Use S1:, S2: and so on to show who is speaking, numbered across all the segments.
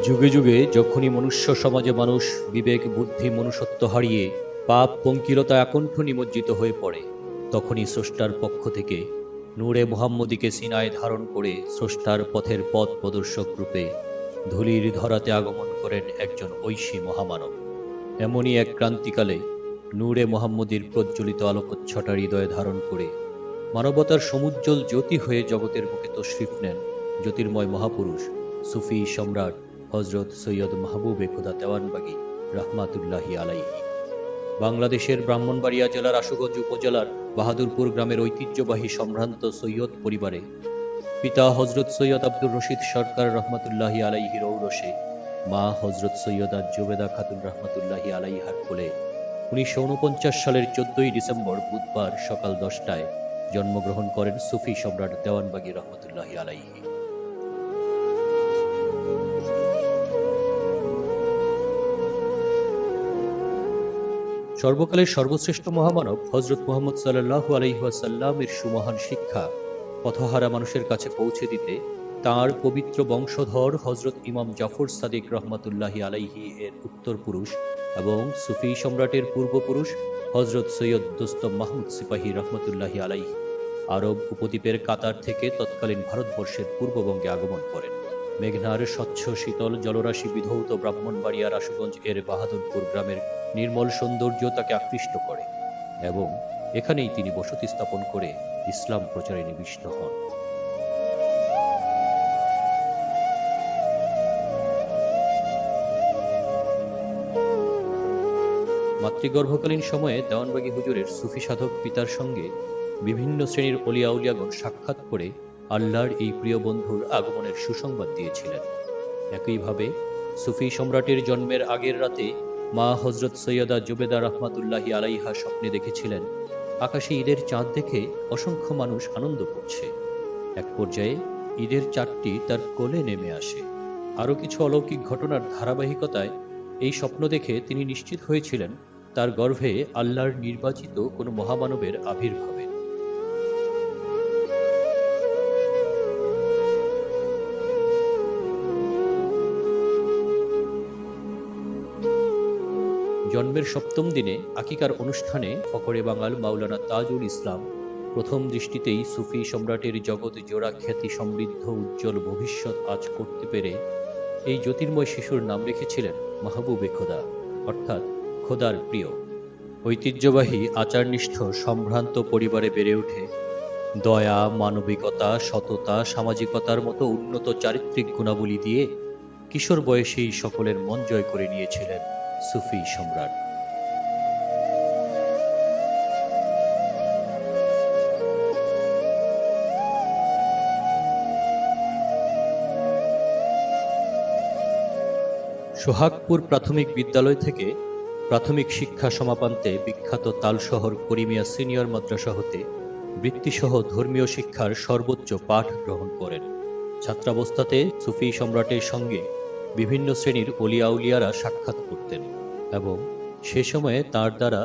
S1: যুগে যুগে যখনই মনুষ্য সমাজে মানুষ বিবেক বুদ্ধি মনুষ্যত্ব হারিয়ে পাপ পঙ্কিলতা আকণ্ঠ নিমজ্জিত হয়ে পড়ে, তখনই স্রষ্টার পক্ষ থেকে নূরে মুহাম্মদীকে সিনায় ধারণ করে স্রষ্টার পথের পথ প্রদর্শক রূপে ধূলির ধরাতে আগমন করেন একজন ঐশী মহামানব। এমনই এক ক্রান্তিকালে নূরে মুহাম্মদীর প্রজ্বলিত আলোকচ্ছটা হৃদয়ে ধারণ করে মানবতার সমুজ্জ্বল জ্যোতি হয়ে জগতের বুকে তশরিফ নেন জ্যোতির্ময় মহাপুরুষ সুফি সম্রাট হজরত সৈয়দ মাহবুবে খোদা দেওয়ানবাগী রহমাতুল্লাহি আলাইহি। বাংলাদেশের ব্রাহ্মণবাড়িয়া জেলার আশুগঞ্জ উপজেলার বাহাদুরপুর গ্রামের ঐতিহ্যবাহী সম্ভ্রান্ত সৈয়দ পরিবারে পিতা হজরত সৈয়দ আব্দুর রশিদ সরকার রহমাতুল্লাহি আলাইহির ঔরসে মা হজরত সৈয়দা জুবেদা খাতুন রহমাতুল্লাহি আলাইহার কোলে 1949 সালের 14ই ডিসেম্বর বুধবার সকাল 10টায় জন্মগ্রহণ করেন সুফি সম্রাট দেওয়ানবাগী রহমাতুল্লাহি আলাইহি। সর্বকালের সর্বশ্রেষ্ঠ মহামানব হজরত মুহাম্মদ সাল্লাল্লাহু আলাইহি ওয়াসাল্লামের সুমহান শিক্ষা পথহারা মানুষের কাছে পৌঁছে দিতে তাঁর পবিত্র বংশধর হজরত ইমাম জাফর সাদিক রহমাতুল্লাহি আলাইহি এর উত্তরপুরুষ এবং সুফি সম্রাটের পূর্বপুরুষ হজরত সৈয়দ দোস্তম মাহমুদ সিপাহী রহমতুল্লাহি আলাইহি আরব উপদ্বীপের কাতার থেকে তৎকালীন ভারতবর্ষের পূর্ববঙ্গে আগমন করেন। মেঘনার স্বচ্ছ শীতল জলরাশি বিধৌত ব্রাহ্মণবাড়িয়ার আশুগঞ্জ এর বাহাদুরপুর গ্রামের নির্মল সৌন্দর্য তাকে আকৃষ্ট করে এবং এখানেই তিনি বসতি স্থাপন করে ইসলাম প্রচারে নিবিষ্ট হন। মাতৃগর্ভকালীন সময়ে দেওয়ানবাগী হুজুরের সুফি সাধক পিতার সঙ্গে বিভিন্ন শ্রেণীর অলিয়া উলিয়াগণ সাক্ষাৎ করে আল্লাহর এই প্রিয় বন্ধুর আগমনের সুসংবাদ দিয়েছিলেন। একইভাবে সুফি সম্রাটের জন্মের আগের রাতে মা হজরত সৈয়দা জুবেদা রহমাতুল্লাহি আলাইহা স্বপ্নে দেখেছিলেন আকাশে ঈদের চাঁদ দেখে অসংখ্য মানুষ আনন্দ করছে। এক পর্যায়ে ঈদের চাঁদটি তার কোলে নেমে আসে। আরও কিছু অলৌকিক ঘটনার ধারাবাহিকতায় এই স্বপ্ন দেখে তিনি নিশ্চিত হয়েছিলেন তার গর্ভে আল্লাহর নির্বাচিত কোনো মহামানবের আবির্ভাবে। জন্মের সপ্তম দিনে আকিকার অনুষ্ঠানে ফকরে বাঙাল মাওলানা তাজুল ইসলাম প্রথম দৃষ্টিতেই সুফি সম্রাটের জগৎ জোড়া খ্যাতি সমৃদ্ধ উজ্জ্বল ভবিষ্যৎ আজ করতে পেরে এই জ্যোতির্ময় শিশুর নাম রেখেছিলেন মাহবুবে খোদা, অর্থাৎ খোদার প্রিয়। ঐতিহ্যবাহী আচারনিষ্ঠ সম্ভ্রান্ত পরিবারে বেড়ে ওঠে দয়া, মানবিকতা, সততা, সামাজিকতার মতো উন্নত চারিত্রিক গুণাবলী দিয়ে কিশোর বয়সেই সকলের মন জয় করে নিয়েছিলেন সুফি সম্রাট। সোহাগপুর প্রাথমিক বিদ্যালয় থেকে প্রাথমিক শিক্ষা সমাপন্তে বিখ্যাত তালশহর করিমিয়া সিনিয়র মাদ্রাসা হতে বৃত্তিসহ ধর্মীয় শিক্ষার সর্বোচ্চ পাঠ গ্রহণ করেন। ছাত্রাবস্থাতে সুফি সম্রাটের সঙ্গে বিভিন্ন শ্রেণীর অলিয়া উলিয়ারা সাক্ষাৎ করতেন এবং সে সময়ে তার দ্বারা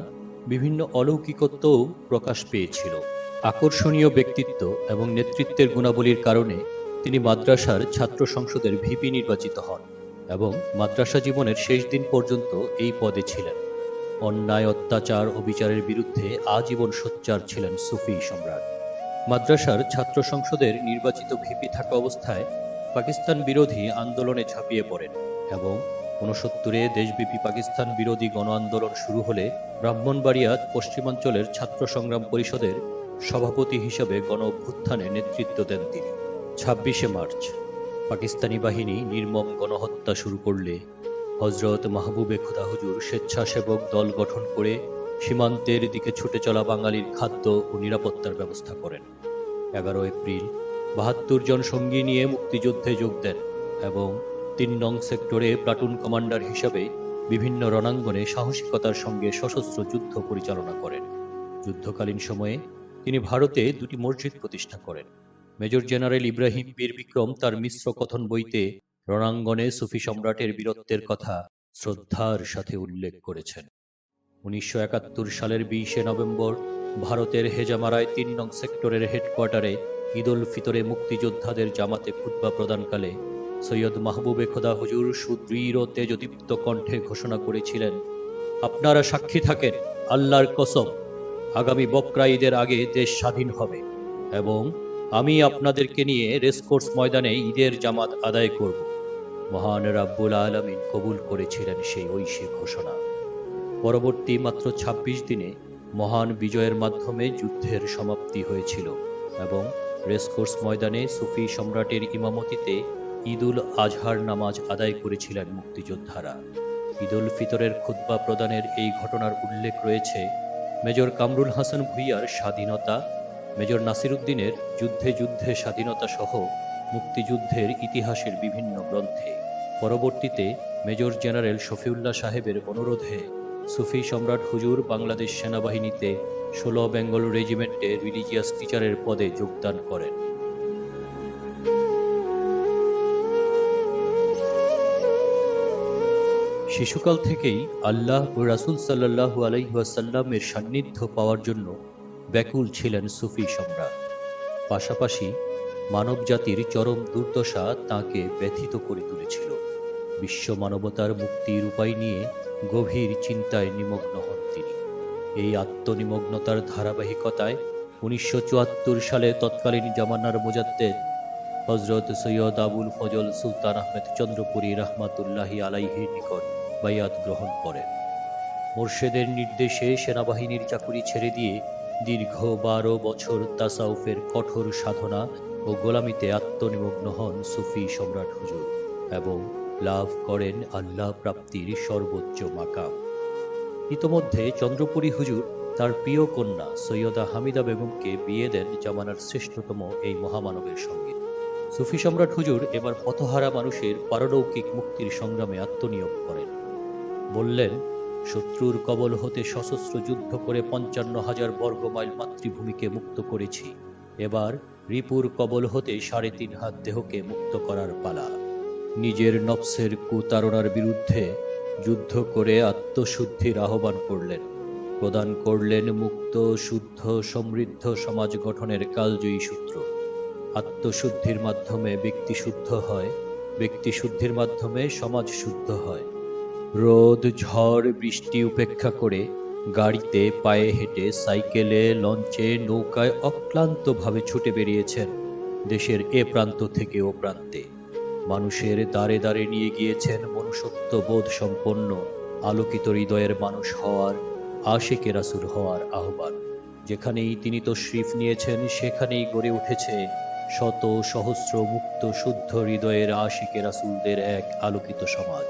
S1: বিভিন্ন অলৌকিকত্বও প্রকাশ পেয়েছিল। আকর্ষণীয় ব্যক্তিত্ব এবং নেতৃত্বের গুণাবলীর কারণে তিনি মাদ্রাসার ছাত্র সংসদের ভিপি নির্বাচিত হন এবং মাদ্রাসা জীবনের শেষ দিন পর্যন্ত এই পদে ছিলেন। অন্যায়, অত্যাচার, অবিচারের বিরুদ্ধে আজীবন সোচ্চার ছিলেন সুফি সম্রাট। মাদ্রাসার ছাত্র সংসদের নির্বাচিত ভিপি থাকা অবস্থায় পাকিস্তান বিরোধী আন্দোলনে ঝাঁপিয়ে পড়েন এবং 69-এ দেশব্যাপী পাকিস্তান বিরোধী গণ আন্দোলন শুরু হলে ব্রাহ্মণবাড়িয়া পশ্চিমাঞ্চলের ছাত্র সংগ্রাম পরিষদের সভাপতি হিসেবে গণ অভ্যুত্থানে নেতৃত্ব দেন তিনি। 26শে মার্চ পাকিস্তানি বাহিনী নির্মম গণহত্যা শুরু করলে হজরত মাহবুবে খোদা হুজুর স্বেচ্ছাসেবক দল গঠন করে সীমান্তের দিকে ছুটে চলা বাঙালির খাদ্য ও নিরাপত্তার ব্যবস্থা করেন। 11 এপ্রিল 72 জন সঙ্গী নিয়ে মুক্তিযুদ্ধে যোগ দেন এবং 3 নং সেক্টরে প্লাটুন কমান্ডার হিসাবে বিভিন্ন রণাঙ্গনে সাহসিকতার সঙ্গে সশস্ত্র যুদ্ধ পরিচালনা করেন। যুদ্ধকালীন সময়ে তিনি ভারতে 2টি মসজিদ প্রতিষ্ঠা করেন। মেজর জেনারেল ইব্রাহিম বীর বিক্রম তার মিশ্র কথন বইতে রণাঙ্গনে সুফি সম্রাটের বীরত্বের কথা শ্রদ্ধার সাথে উল্লেখ করেছেন। 1971 সালের 20শে নভেম্বর ভারতের হেজামারায় 3 নং সেক্টরের হেডকোয়ার্টারে ঈদ উল ফিতরে মুক্তিযোদ্ধাদের জামাতে খুতবা প্রদানকালে সৈয়দ মাহবুবে খোদা হুজুর সুদৃঢ় ও তেজদীপ্ত কণ্ঠে ঘোষণা করেছিলেন, আপনারা সাক্ষী থাকেন, আল্লাহর কসম, আগামী বকরা ঈদের আগে দেশ স্বাধীন হবে এবং আমি আপনাদেরকে নিয়ে রেসকোর্স ময়দানে ঈদের জামাত আদায় করব। মহান রাব্বুল আলামিন কবুল করেছিলেন সেই ঐশী ঘোষণা। পরবর্তী মাত্র ২৬ দিনে মহান বিজয়ের মাধ্যমে যুদ্ধের সমাপ্তি হয়েছিল এবং রেসকোর্স ময়দানে সুফি সম্রাটের ইমামতিতে ঈদুল আজহার নামাজ আদায় করেছিলেন মুক্তিযোদ্ধারা। ঈদুল ফিতরের খুতবা প্রদানের এই ঘটনার উল্লেখ রয়েছে মেজর কামরুল হাসান ভূঁইয়ার স্বাধীনতা, মেজর নাসির উদ্দিনের যুদ্ধে যুদ্ধে স্বাধীনতা সহ মুক্তিযুদ্ধের ইতিহাসের বিভিন্ন গ্রন্থে। পরবর্তীতে মেজর জেনারেল শফিউল্লাহ সাহেবের অনুরোধে সুফি সম্রাট হুজুর বাংলাদেশ সেনাবাহিনীতে ১৬ বেঙ্গল রেজিমেন্টে রিলিজিয়াস টিচারের পদে যোগদান করেন। শিশুকাল থেকেই আল্লাহ ও রাসূল সাল্লাল্লাহু আলাইহি ওয়াসাল্লামের সান্নিধ্য পাওয়ার জন্য ব্যাকুল ছিলেন সুফি সম্রাট। পাশাপাশি মানবজাতির চরম দুর্দশা তাঁকে ব্যথিত করে তুলেছিল। বিশ্ব মানবতার মুক্তির উপায় নিয়ে গভীর চিন্তায় নিমগ্ন হন তিনি। এই আত্মনিমগ্নতার ধারাবাহিকতায় ১৯৭৪ সালে তৎকালীন জামানার মুজাদ্দেদ হযরত সৈয়দ আবুল ফজল সুলতান আহমেদ চন্দ্রপুরী রাহমাতুল্লাহি আলাইহির নিকট বাইয়াত গ্রহণ করেন। মোর্শেদের নির্দেশে সেনাবাহিনীর চাকুরি ছেড়ে দিয়ে দীর্ঘ ১২ বছর তাসাউফের কঠোর সাধনা ও গোলামিতে আত্মনিমগ্ন হন সুফি সম্রাট হুজুর এবং লাভ করেন আল্লাহ প্রাপ্তির সর্বোচ্চ মাকাম। ইতোমধ্যে চন্দ্রপুরী হুজুর তার প্রিয় কন্যা সৈয়দা হামিদা বেগমকে বিয়ে দেন জামানার শ্রেষ্ঠতম এই মহামানবের সঙ্গে। সুফি সম্রাট হুজুর এবার পথহারা মানুষের পারলৌকিক মুক্তির সংগ্রামে আত্মনিয়োগ করেন। বললেন, শত্রুর কবল হতে সশস্ত্র যুদ্ধ করে ৫৫,০০০ বর্গমাইল মাতৃভূমিকে মুক্ত করেছি। এবার রিপুর কবল হতে ৩.৫ হাত দেহকে মুক্ত করার পালা। নিজের নফসের কুতারণার বিরুদ্ধে যুদ্ধ করে আত্মশুদ্ধির আহ্বান করলেন, প্রদান করলেন মুক্ত, শুদ্ধ, সমৃদ্ধ সমাজ গঠনের কালজয়ী সূত্র। আত্মশুদ্ধির মাধ্যমে ব্যক্তি শুদ্ধ হয়, ব্যক্তি শুদ্ধির মাধ্যমে সমাজ শুদ্ধ হয়। রোদ, ঝড়, বৃষ্টি উপেক্ষা করে গাড়িতে, পায়ে হেঁটে, সাইকেলে, লঞ্চে, নৌকায় অক্লান্তভাবে ছুটে বেরিয়েছেন দেশের এ প্রান্ত থেকে ও প্রান্তে। মানুষের দ্বারে দ্বারে নিয়ে গিয়েছেন মনুষ্যত্ব বোধ সম্পন্ন আলোকিত হৃদয়ের মানুষ হওয়ার, আশিকে রাসূল হওয়ার আহ্বান। যেখানেই তিনি তশরিফ নিয়েছেন সেখানেই গড়ে উঠেছে শত সহস্র মুক্ত শুদ্ধ হৃদয়ের আশিকে রাসূলদের এক আলোকিত সমাজ।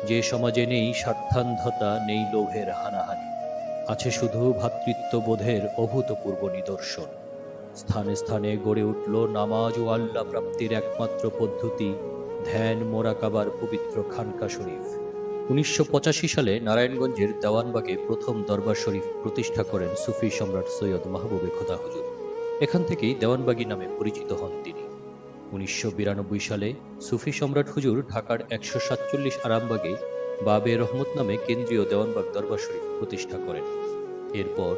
S1: যে সমাজে নেই স্বার্থান্ধতা, নেই লোভের হানাহানি, আছে শুধু ভ্রাতৃত্ববোধের অভূতপূর্ব নিদর্শন। স্থানে স্থানে গড়ে উঠল নামাজ ও আল্লাহ প্রাপ্তির একমাত্র পদ্ধতি ধ্যান মোরাকাবার পবিত্র খানকা শরীফ। ১৯৮৫ সালে নারায়ণগঞ্জের দেওয়ানবাগে প্রথম দরবার শরীফ প্রতিষ্ঠা করেন সুফি সম্রাট সৈয়দ মাহবুবে খোদা হুজুর। এখান থেকেই দেওয়ানবাগী নামে পরিচিত হন তিনি। ১৯৯২ সালে সুফি সম্রাট হুজুর ঢাকার ১৪৭ আরামবাগে বাবে রহমত নামে কেন্দ্রীয় দেওয়ানবাগ দরবার শরীফ প্রতিষ্ঠা করেন। এরপর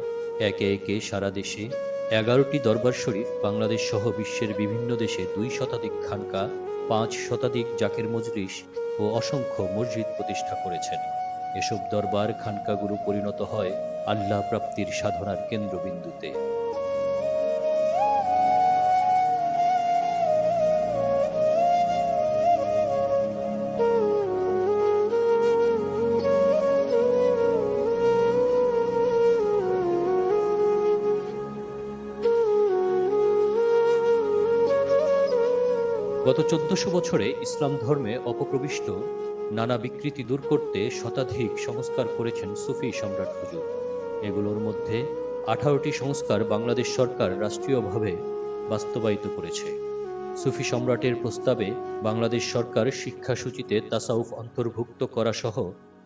S1: একে একে সারা দেশে ১১টি দরবার শরীফ, বাংলাদেশ সহ বিশ্বের বিভিন্ন দেশে ২ শতাধিক খানকা, ৫ শতাধিক জাকের মজলিস ও অসংখ্য মসজিদ প্রতিষ্ঠা করেছেন। এসব দরবার খানকাগুলো পরিণত হয় আল্লাহ প্রাপ্তির সাধনার কেন্দ্রবিন্দুতে। গত ১৪০০ বছরে ইসলাম ধর্মে অপপ্রবিষ্ট নানা বিকৃতি দূর করতে শতাধিক সংস্কার করেছেন সুফি সম্রাট হুজুর। এগুলোর মধ্যে ১৮টি সংস্কার বাংলাদেশ সরকার রাষ্ট্রীয়ভাবে বাস্তবায়িত করেছে। সুফি সম্রাটের প্রস্তাবে বাংলাদেশ সরকার শিক্ষাসূচিতে তাসাউফ অন্তর্ভুক্ত করা সহ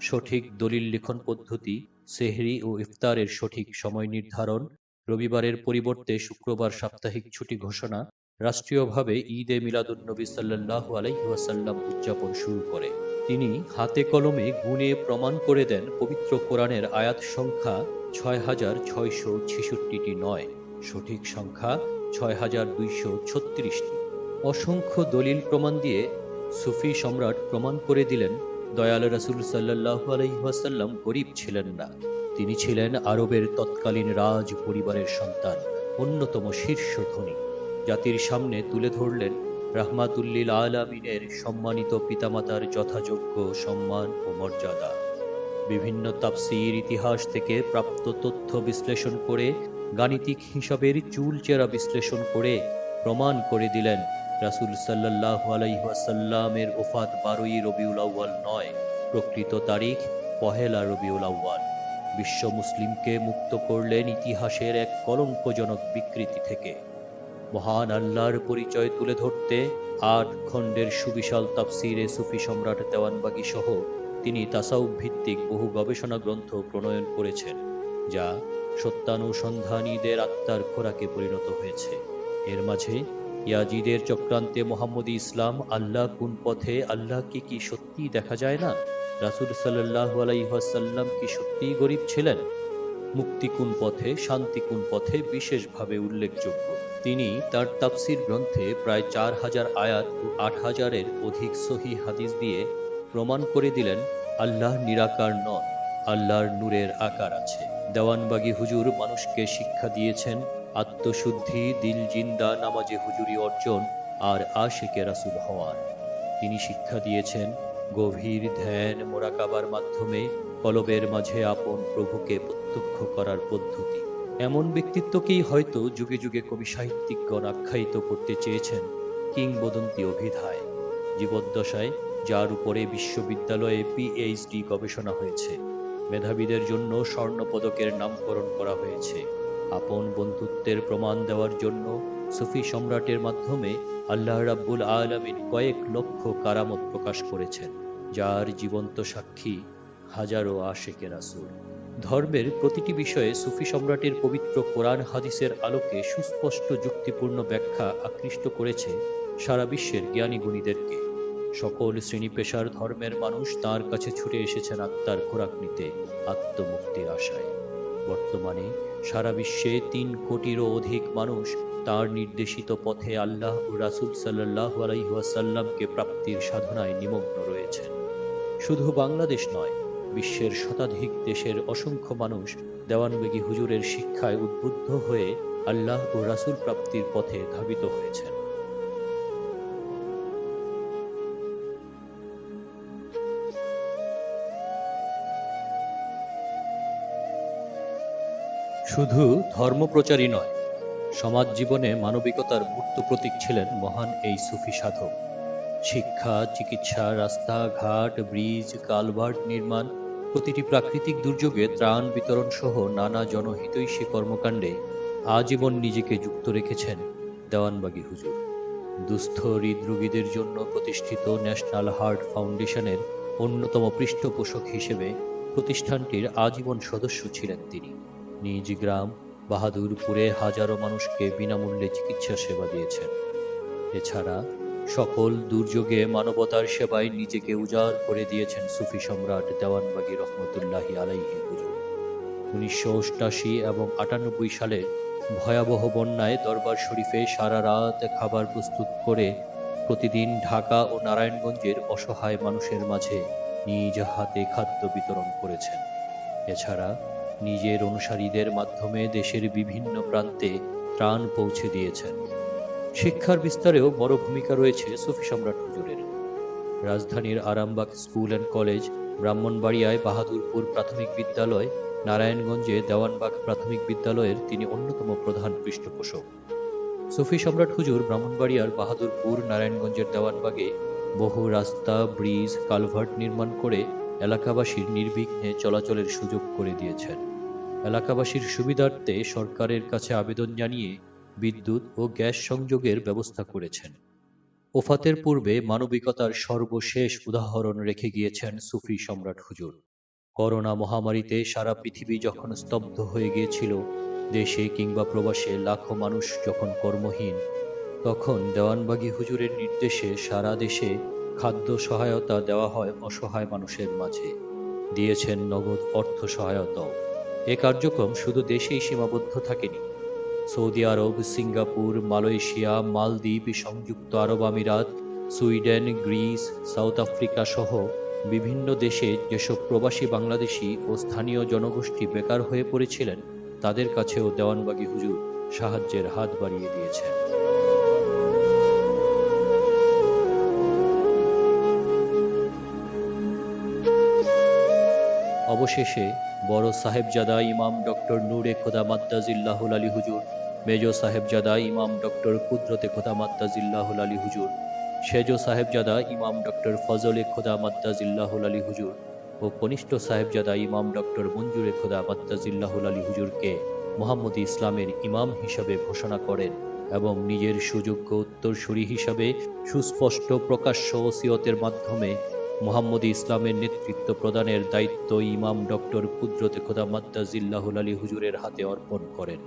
S1: সঠিক দলিল লিখন পদ্ধতি, সেহরি ও ইফতারের সঠিক সময় নির্ধারণ, রবিবারের পরিবর্তে শুক্রবার সাপ্তাহিক ছুটি ঘোষণা, রাষ্ট্রীয়ভাবে ঈদে মিলাদুন্নবী সাল্লাল্লাহু আলাইহি ওয়াসাল্লাম উদযাপন শুরু করে। তিনি হাতে কলমে গুণে প্রমাণ করে দেন পবিত্র কোরআনের আয়াত সংখ্যা ৬,৬৬৬টি নয়, সঠিক সংখ্যা ৬,২৩৬টি। অসংখ্য দলিল প্রমাণ দিয়ে সুফি সম্রাট প্রমাণ করে দিলেন দয়াল রাসূল সাল্লাল্লাহু আলাইহি ওয়াসাল্লাম গরীব ছিলেন না। তিনি ছিলেন আরবের তৎকালীন রাজ পরিবারের সন্তান, অন্যতম শীর্ষ ধনী। জাতির সামনে তুলে ধরলেন রাহমাতুল্লিল আলামিনের সম্মানিত পিতামাতার যথাযোগ্য সম্মান ও মর্যাদা। বিভিন্ন তাফসীর ইতিহাস থেকে প্রাপ্ত তথ্য বিশ্লেষণ করে, গাণিতিক হিসাবের চুলচেরা বিশ্লেষণ করে প্রমাণ করে দিলেন রাসূল সাল্লাল্লাহু আলাইহি ওয়াসাল্লামের ওফাত 12ই রবিউল আউয়াল নয়, প্রকৃত তারিখ 1 রবিউল আউয়াল। বিশ্ব মুসলিমকে মুক্ত করলেন ইতিহাসের এক কলঙ্কজনক বিকৃতি থেকে। মহান আল্লাহর পরিচয় তুলে ধরতে 8 খণ্ডের সুবিশাল তাফসীরে সুফি সম্রাট দেওয়ানবাগী সহ তিনি তাসাউফ ভিত্তিক বহু গবেষণা গ্রন্থ প্রণয়ন করেছেন, যা সত্যানুসন্ধানীদের আত্মার খোরাকে পরিণত হয়েছে। এর মাঝে ইয়াজিদের চক্রান্তে মোহাম্মদী ইসলাম, আল্লাহ কোন পথে, আল্লাহকে কি সত্যিই দেখা যায় না, রাসূল সাল্লাল্লাহু আলাইহি ওয়াসাল্লাম কি সত্যিই গরীব ছিলেন, মুক্তি কোন পথে, শান্তি কোন পথে বিশেষভাবে উল্লেখযোগ্য। তিনি তার তাফসীর গ্রন্থে প্রায় 4000 আয়াত ও 8000-এর অধিক সহিহ হাদিস দিয়ে প্রমাণ করে দিলেন আল্লাহ নিরাকার নন, আল্লাহর নূরের আকার আছে। দেওয়ানবাগী হুজুর মানুষকে শিক্ষা দিয়েছেন আত্মশুদ্ধি, দিল জিন্দা নামাজে হুজুরি অর্জন আর আশিকে রাসূল হওয়ার। তিনি শিক্ষা দিয়েছেন গভীর ধ্যান মোরাকাবার মাধ্যমে কলবের মাঝে আপন প্রভুকে প্রত্যক্ষ করার পদ্ধতি। এমন ব্যক্তিত্বকেই হয়তো যুগে যুগে কবি সাহিত্যিকগণ আখ্যায়িত করতে চেয়েছেন কিংবদন্তি অভিধায়। জীবদ্দশায় যার উপরে বিশ্ববিদ্যালয়ে পিএইচডি গবেষণা হয়েছে, মেধাবীদের জন্য স্বর্ণপদকের নামকরণ করা হয়েছে, আপন বন্ধুত্বের প্রমাণ দেওয়ার জন্য সুফি সম্রাটের মাধ্যমে আল্লাহ রাব্বুল আলামিন কয়েক লক্ষ কারামত প্রকাশ করেছেন, যার জীবন্ত সাক্ষী হাজারো আশিকে রাসূল। ধর্মের প্রতিটি বিষয়ে সুফি সম্রাটের পবিত্র কোরআন হাদিসের আলোকে সুস্পষ্ট যুক্তিপূর্ণ ব্যাখ্যা আকৃষ্ট করেছে সারা বিশ্বের জ্ঞানী গুণীদেরকে। সকল শ্রেণী পেশার ধর্মের মানুষ তাঁর কাছে ছুটে এসেছেন আত্মার খোরাক নিতে, আত্মমুক্তির আশায়। বর্তমানে সারা বিশ্বে 3 কোটিরও অধিক মানুষ তাঁর নির্দেশিত পথে আল্লাহ ও রাসূল সাল্লাল্লাহু আলাইহি ওয়াসাল্লামকে প্রাপ্তির সাধনায় নিমগ্ন রয়েছেন। শুধু বাংলাদেশ নয়, বিশ্বের শতাধিক দেশের অসংখ্য মানুষ দেওয়ানবাগী হুজুরের শিক্ষায় উদ্বুদ্ধ হয়ে আল্লাহ ও রাসূল প্রাপ্তির পথে ধাবিত হয়েছেন। শুধু ধর্মপ্রচারই নয়, সমাজ জীবনে মানবিকতার মূর্ত প্রতীক ছিলেন মহান এই সুফি সাধক। শিক্ষা, চিকিৎসা, রাস্তাঘাট, ব্রিজ, কালভার্ট নির্মাণ, প্রতিটি প্রাকৃতিক দুর্যোগে ত্রাণ বিতরণ সহ নানা জনহিতৈষী কর্মকাণ্ডে আজীবন নিজেকে যুক্ত রেখেছেন দেওয়ানবাগী হুজুর। দুস্থ হৃদরোগীদের জন্য প্রতিষ্ঠিত ন্যাশনাল হার্ট ফাউন্ডেশনের অন্যতম পৃষ্ঠপোষক হিসেবে প্রতিষ্ঠানটির আজীবন সদস্য ছিলেন তিনি। নিজ গ্রাম বাহাদুরপুরে হাজারো মানুষকে বিনামূল্যে চিকিৎসা সেবা দিয়েছেন। এছাড়া সকল দুর্যোগে মানবতার সেবায় নিজেকে উজাড় করে দিয়েছেন সুফি সম্রাট দেওয়ানবাগী রহমতুল্লাহি আলাইহি হুজুর। 1988 এবং 98 সালে ভয়াবহ বন্যায় দরবার শরীফে সারা রাত খাবার প্রস্তুত করে প্রতিদিন ঢাকা ও নারায়ণগঞ্জের অসহায় মানুষের মাঝে নিজ হাতে খাদ্য বিতরণ করেছেন। এছাড়া নিজের অনুসারীদের মাধ্যমে দেশের বিভিন্ন প্রান্তে ত্রাণ পৌঁছে দিয়েছেন। শিক্ষার বিস্তারেও বড় ভূমিকা রয়েছে সুফি সম্রাট হুজুরের। রাজধানীর আরামবাগ স্কুল অ্যান্ড কলেজ, ব্রাহ্মণবাড়িয়ায় বাহাদুরপুর প্রাথমিক বিদ্যালয়, নারায়ণগঞ্জে দেওয়ানবাগ প্রাথমিক বিদ্যালয়ের তিনি অন্যতম প্রধান পৃষ্ঠপোষক। সুফি সম্রাট হুজুর ব্রাহ্মণবাড়িয়ার বাহাদুরপুর, নারায়ণগঞ্জের দেওয়ানবাগে বহু রাস্তা, ব্রিজ, কালভার্ট নির্মাণ করে এলাকাবাসীর নির্বিঘ্নে চলাচলের সুযোগ করে দিয়েছেন। এলাকাবাসীর সুবিধার্থে সরকারের কাছে আবেদন জানিয়ে বিদ্যুৎ ও গ্যাস সংযোগের ব্যবস্থা করেছেন। ওফাতের পূর্বে মানবিকতার সর্বশেষ উদাহরণ রেখে গিয়েছেন সুফি সম্রাট হুজুর। করোনা মহামারীতে সারা পৃথিবী যখন স্তব্ধ হয়ে গিয়েছিল, দেশে কিংবা প্রবাসে লাখো মানুষ যখন কর্মহীন, তখন দেওয়ানবাগী হুজুরের নির্দেশে সারা দেশে খাদ্য সহায়তা দেওয়া হয় অসহায় মানুষের মাঝে। দিয়েছেন নগদ অর্থ সহায়তাও। এ কার্যক্রম শুধু দেশেই সীমাবদ্ধ থাকেনি। সৌদি আরব, সিঙ্গাপুর, মালয়েশিয়া, মালদ্বীপ, সংযুক্ত আরব আমিরাত, সুইডেন, গ্রিস, সাউথ আফ্রিকা সহ বিভিন্ন দেশে যেসব প্রবাসী বাংলাদেশি ও স্থানীয় জনগোষ্ঠী বেকার হয়ে পড়েছিলেন, তাদের কাছেও দেওয়ানবাগী হুজুর সাহায্যের হাত বাড়িয়ে দিয়েছেন। অবশেষে বড় সাহেবজাদা ইমাম ডক্টর নূরে খোদা মাদ্দাজিল্লাহুল আলী হুজুর, মেজ সাহেবজাদা ইমাম ডক্টর কুদরতে খোদা মাদ্দাজিল্লাহুল আলী হুজুর, সেজ সাহেবজাদা ইমাম ডক্টর ফজলে খোদা মাদ্দাজিল্লাহুল আলী হুজুর ও কনিষ্ঠ সাহেবজাদা ইমাম ডক্টর মঞ্জুরে খোদা মাদ্দাজিল্লাহুল আলী হুজুরকে মুহাম্মদী ইসলামের ইমাম হিসাবে ঘোষণা করেন এবং নিজের সুযোগ্য উত্তরসূরি হিসাবে সুস্পষ্ট প্রকাশ্য ওসিয়তের মাধ্যমে মুহাম্মদী ইসলামের নেতৃত্ব প্রদানের দায়িত্ব ইমাম ডক্টর কুদরতে খোদা মাদ্দাজিল্লাহুল আলী হুজুরের হাতে অর্পণ করেন।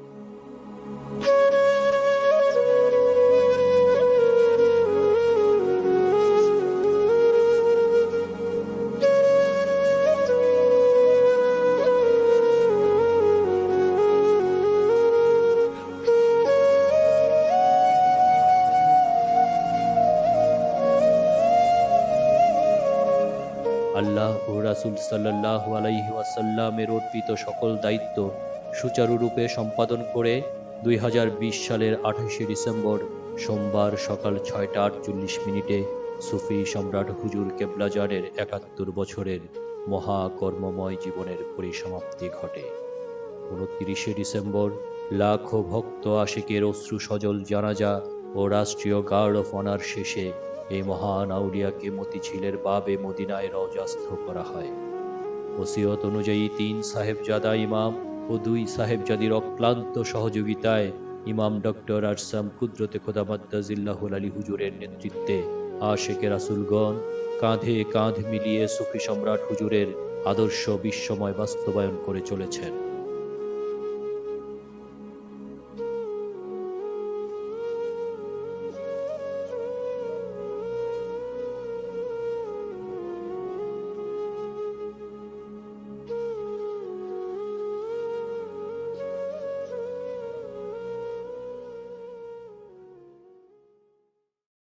S1: আল্লাহ ও রাসূল সাল্লাল্লাহু আলাইহি ওয়াসাল্লামের অর্পিত সকল দায়িত্ব সুচারুরূপে সম্পাদন করে 2020 সালের 28শে ডিসেম্বর সোমবার সকাল 6টা 48 মিনিটে সুফি সম্রাট হুজুর কেবলাজারের 71 বছরের মহাকর্মময় জীবনের পরিসমাপ্তি ঘটে। 29শে ডিসেম্বর লাখো ভক্ত আশিকের অশ্রু সজল জানাজা ও রাষ্ট্রীয় গার্ড অফ অনার শেষে এই মহান আউলিয়াকে মতিঝিলের বাবে মদিনায় রওজাস্থ করা হয়। ওসিয়ত অনুযায়ী 3 সাহেবজাদা ইমাম ও 2 সাহেবজাদির অক্লান্ত সহযোগিতায় ইমাম ডক্টর আরসাম কুদরতে খোদা মাদ্দাজিল্লাহুল আলী হুজুরের নেতৃত্বে আশিকে রাসূলগণ কাঁধে কাঁধ মিলিয়ে সুফি সম্রাট হুজুরের আদর্শ বিশ্বময় বাস্তবায়ন করে চলেছেন।